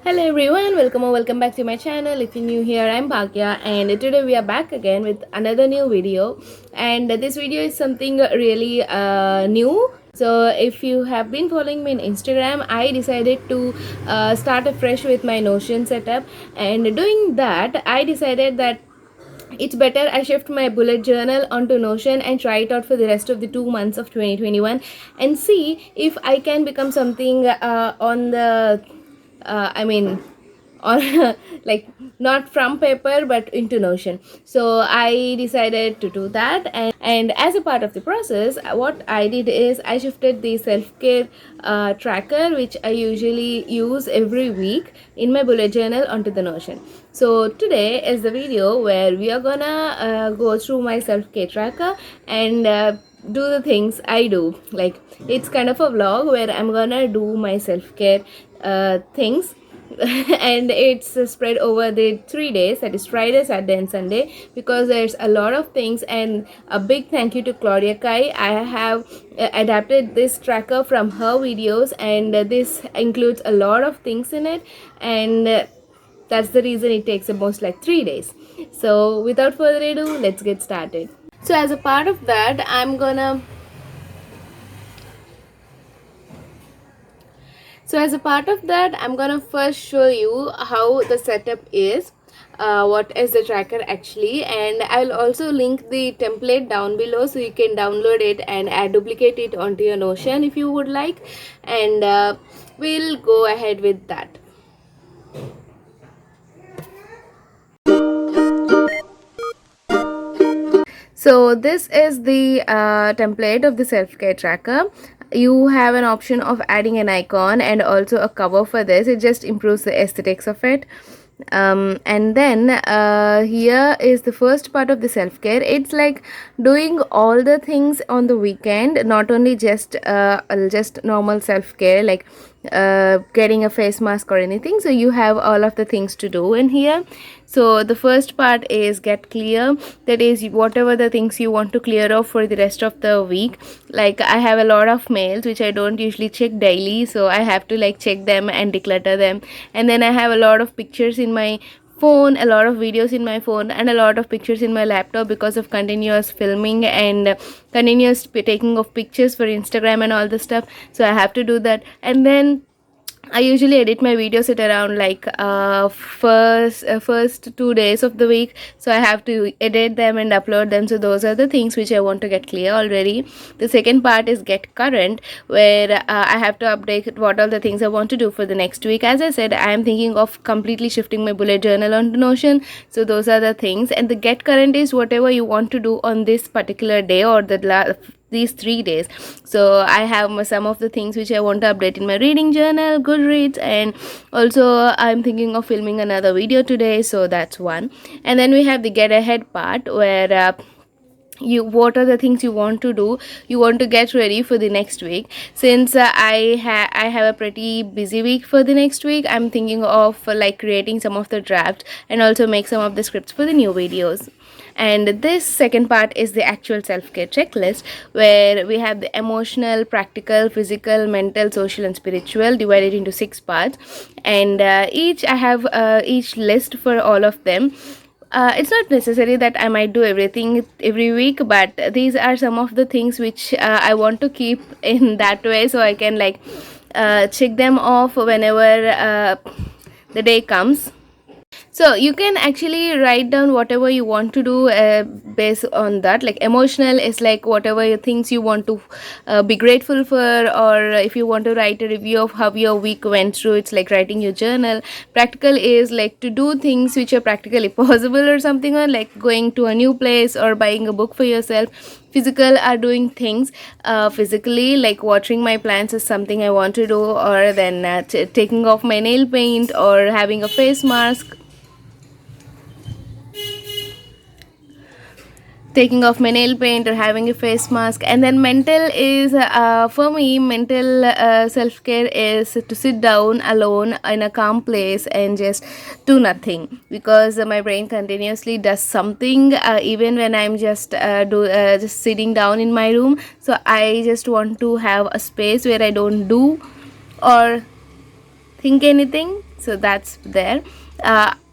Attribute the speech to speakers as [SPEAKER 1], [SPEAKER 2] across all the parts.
[SPEAKER 1] Hello everyone, welcome or welcome back to my channel. If you're new here, I'm Bhagya, and today we are back again with another new video. And this video is something really new. So if you have been following me on Instagram, I decided to start afresh with my Notion setup. And doing that, I decided that it's better I shift my bullet journal onto Notion and try it out for the rest of the 2 months of 2021 and see if I can become something on the I mean or like not from paper but into Notion. So I decided to do that, and as a part of the process, what I did is I shifted the self-care tracker, which I usually use every week in my bullet journal, onto the Notion. So today is the video where we are gonna go through my self-care tracker and do the things I do. Like, it's kind of a vlog where I'm gonna do my self-care things and it's spread over the 3 days, that is Friday, Saturday and Sunday, because there's a lot of things. And a big thank you to Claudia Kai. I have adapted this tracker from her videos, and this includes a lot of things in it, and that's the reason it takes almost like 3 days. So without further ado, let's get started. So as a part of that, I'm gonna first show you how the setup is, what is the tracker actually, and I'll also link the template down below so you can download it and duplicate it onto your Notion if you would like, and we'll go ahead with that. So this is the template of the self-care tracker. You have an option of adding an icon and also a cover for this. It just improves the aesthetics of it. And then here is the first part of the self-care. It's like doing all the things on the weekend, not only just normal self-care like getting a face mask or anything. So you have all of the things to do in here. So the first part is get clear, that is whatever the things you want to clear off for the rest of the week. Like, I have a lot of mails which I don't usually check daily, so I have to like check them and declutter them. And then I have a lot of pictures in my phone, a lot of videos in my phone, and a lot of pictures in my laptop because of continuous filming and continuous taking of pictures for Instagram and all the stuff. So I have to do that. And then I usually edit my videos at around like first 2 days of the week, so I have to edit them and upload them. So those are the things which I want to get clear already. The second part is get current, where I have to update what all the things I want to do for the next week. As I said, I am thinking of completely shifting my bullet journal onto Notion, so those are the things. And the get current is whatever you want to do on this particular day or these 3 days. So I have some of the things which I want to update in my reading journal, Goodreads, and also I'm thinking of filming another video today, so that's one. And then we have the get ahead part, where what are the things you want to do, you want to get ready for the next week. Since I have a pretty busy week for the next week, I'm thinking of like creating some of the drafts and also make some of the scripts for the new videos. And this second part is the actual self-care checklist, where we have the emotional, practical, physical, mental, social and spiritual, divided into 6 parts. And each I have each list for all of them. It's not necessary that I might do everything every week, but these are some of the things which I want to keep in that way, so I can like check them off whenever the day comes. So you can actually write down whatever you want to do based on that. Like, emotional is like whatever things you want to be grateful for, or if you want to write a review of how your week went through, it's like writing your journal. Practical is like to do things which are practically possible or something, or like going to a new place or buying a book for yourself. Physical are doing things physically, like watering my plants is something I want to do, or then taking off my nail paint or having a face mask, or having a face mask. And then mental is for me, mental self-care is to sit down alone in a calm place and just do nothing, because my brain continuously does something even when I'm just just sitting down in my room. So I just want to have a space where I don't do or think anything. So that's there.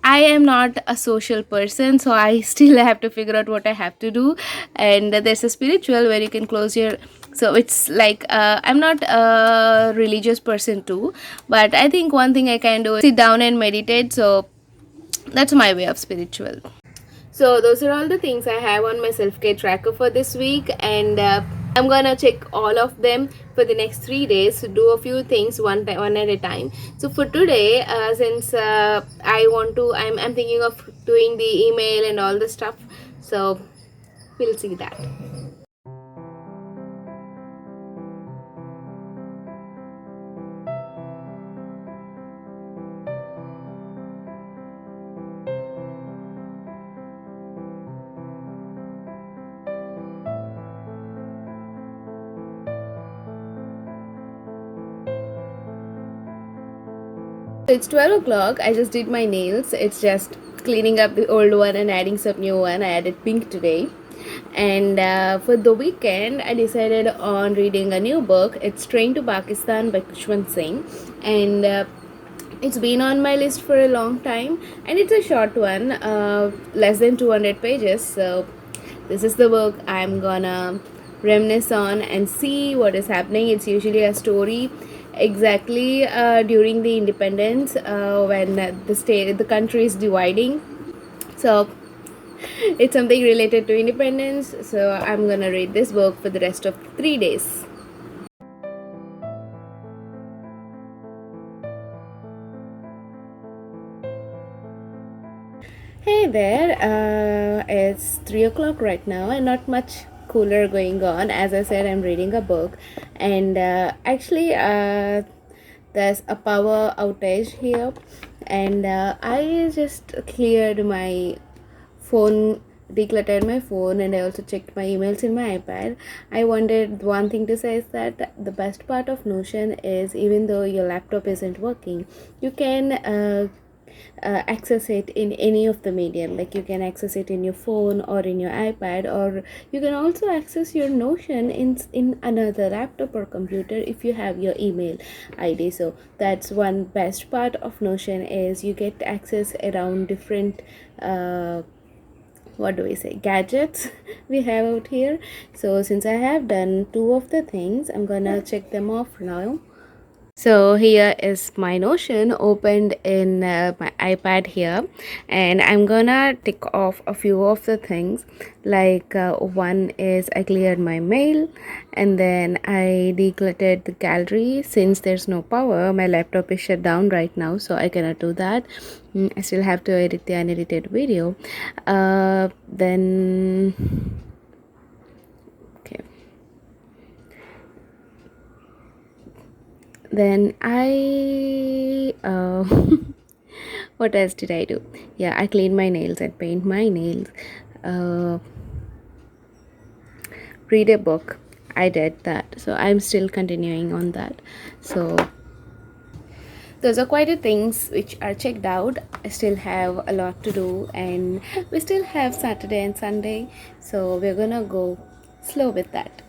[SPEAKER 1] I am not a social person, so I still have to figure out what I have to do. And there's a spiritual where you can close your, so it's like I'm not a religious person too, but I think one thing I can do is sit down and meditate. So that's my way of spiritual. So those are all the things I have on my self-care tracker for this week, and I'm gonna check all of them for the next 3 days. So do a few things one at a time. So for today, since I'm thinking of doing the email and all the stuff. So we'll see that. It's 12 o'clock. I just did my nails. It's just cleaning up the old one and adding some new one. I added pink today. And for the weekend, I decided on reading a new book. It's Train to Pakistan by Kushwant Singh. And it's been on my list for a long time. And it's a short one, less than 200 pages. So this is the book I'm gonna reminisce on and see what is happening. It's usually a story exactly during the independence, when the country is dividing. So it's something related to independence. So I'm gonna read this book for the rest of 3 days. Hey there, it's 3 o'clock right now and not much cooler going on. As I said, I'm reading a book, and actually, there's a power outage here, and I just cleared my phone, decluttered my phone, and I also checked my emails in my iPad. I wanted one thing to say is that the best part of Notion is, even though your laptop isn't working, you can access it in any of the medium. Like you can access it in your phone or in your iPad, or you can also access your Notion in another laptop or computer if you have your email ID. So that's one best part of Notion, is you get access around different what do we say, gadgets we have out here. So since I have done two of the things, I'm gonna check them off now. So here is my Notion opened in my iPad here, and I'm gonna tick off a few of the things. Like one is I cleared my mail, and then I decluttered the gallery. Since there's no power, my laptop is shut down right now, so I cannot do that. I still have to edit the unedited video. Then okay. Then I what else did I do? Yeah, I clean my nails and paint my nails. uh, Read a book, I did that, so I'm still continuing on that. So those are quite a things which are checked out. I still have a lot to do, and we still have Saturday and Sunday, so we're gonna go slow with that.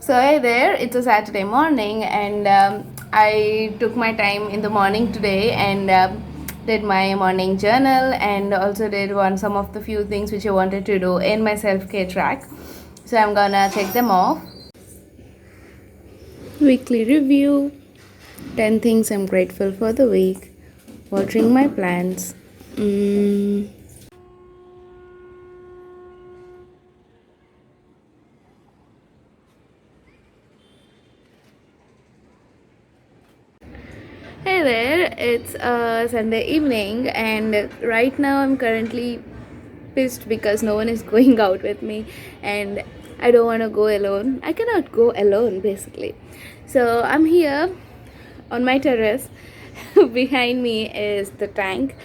[SPEAKER 1] So hey there, it's a Saturday morning, and I took my time in the morning today, and did my morning journal, and also did some of the few things which I wanted to do in my self-care track. So I'm gonna check them off. Weekly review, 10 things I'm grateful for the week, watering my plants. Hey there, it's Sunday evening, and right now I'm currently pissed because no one is going out with me, and I don't want to go alone. I cannot go alone basically. So I'm here on my terrace. Behind me is the tank,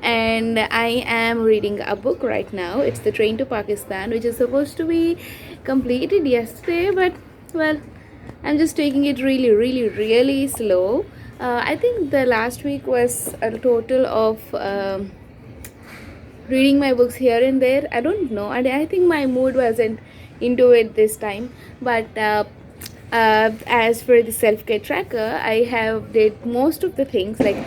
[SPEAKER 1] and I am reading a book right now. It's The Train to Pakistan, which is supposed to be completed yesterday, but well, I'm just taking it really, really, really slow. I think the last week was a total of reading my books here and there. I don't know. I think my mood wasn't into it this time. But as for the self-care tracker, I have did most of the things. Like,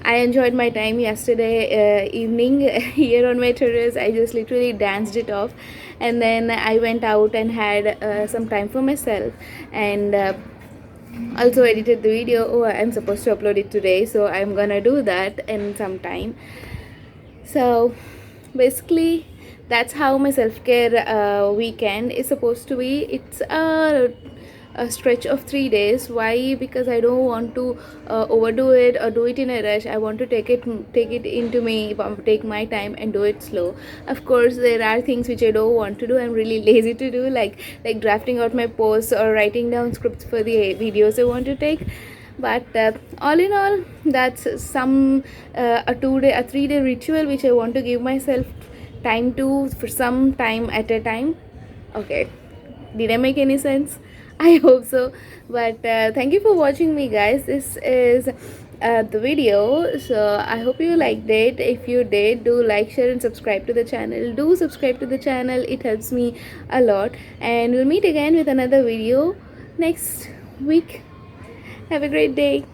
[SPEAKER 1] I enjoyed my time yesterday evening here on my terrace. I just literally danced it off, and then I went out and had some time for myself, and also edited the video. Oh, I'm supposed to upload it today, so I'm gonna do that in some time. So basically, that's how my self-care weekend is supposed to be. It's a stretch of 3 days. Why? Because I don't want to overdo it or do it in a rush. I want to take it into me, take my time and do it slow. Of course, there are things which I don't want to do. I'm really lazy to do, like drafting out my posts or writing down scripts for the videos I want to take. But all in all, that's a 3-day ritual which I want to give myself time to for some time at a time. Okay, did I make any sense? I hope so. But thank you for watching me, guys. This is the video, so I hope you liked it. If you did, do like, share and subscribe to the channel. Do subscribe to the channel, it helps me a lot, and we'll meet again with another video next week. Have a great day.